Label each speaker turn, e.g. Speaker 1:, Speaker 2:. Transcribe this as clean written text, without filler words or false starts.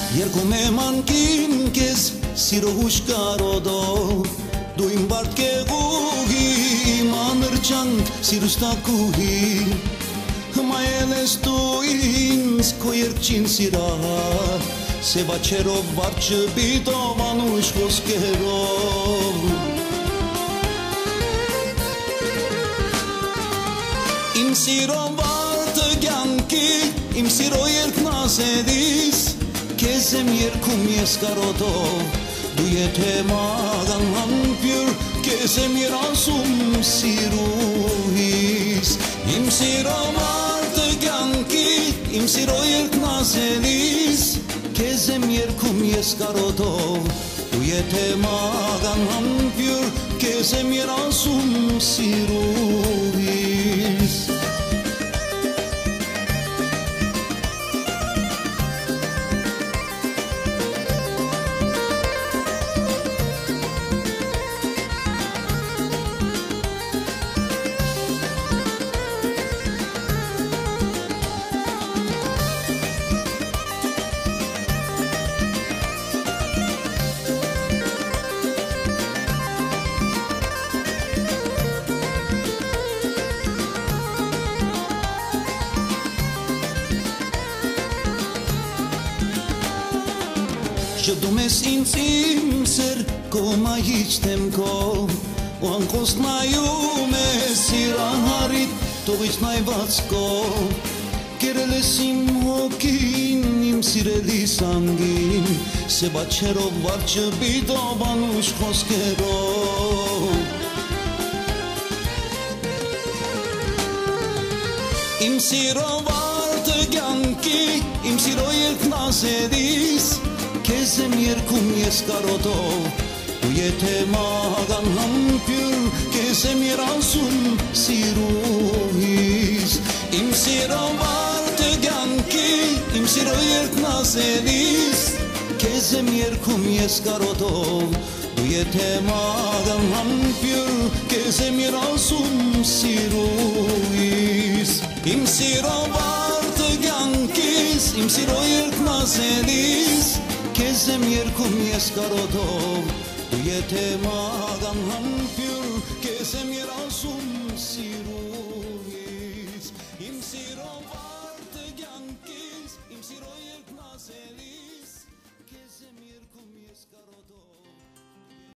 Speaker 1: Երկում եմ անկին կեզ սիրո հուշկարոդով Դու իմ բարտկեղուհի իմ անրջանք սիրուստակուհի Հմայել ես դու ինձ քո երկչին սիրահար Սևաչերով վարջբիտով անուշ խոսքերով Իմ սիրո վարդը կյանքի իմ սիրո երկն ասելիս Քեզ եմ երգում ես կարոտով Դու եթե մագան համբյուր Քեզ եմ երասում սիրուհիս Իմ սիրո վարդը կյանքի իմ սիրո երկն ասելիս Քեզ եմ երգում ես կարոտով Դու եթե մագան համբյուր Քեզ եմ երասում սիրուհիս Շդում ես ինձ իմ սեր կոմայիչ թեմքով ու անկոստ նայում ես սիրահարիտ տողիչ նայվածքով Կերել ես իմ հոգին իմ սիրելի սանգին Սևաչերով վարջբիտով անուշ խոսքերով Իմ սիրո վարդը կյանքի իմ սիրո երկն ասելիս Քեզ եմ երգում ես կարոտով Դու եթե մագան համբյուր Քեզ եմ երասում սիրուհիս Իմ սիրո վարդը կյանքի իմ սիրո երկն ասելիս Քեզ եմ երգում ես կարոտով Դու եթե մագան համբյուր Քեզ եմ երասում սիրուհիս Իմ սիրո վարդը կյանքիս իմ սիրո երկն ասելիս Քեզ եմ երգում ես կարոտով Դու եթե մագան համբյուր Քեզ եմ երասում սիրուհիս Իմ սիրո վարդը կյանքիս իմ սիրո երկն ասելիս Քեզ եմ երգում ես կարոտով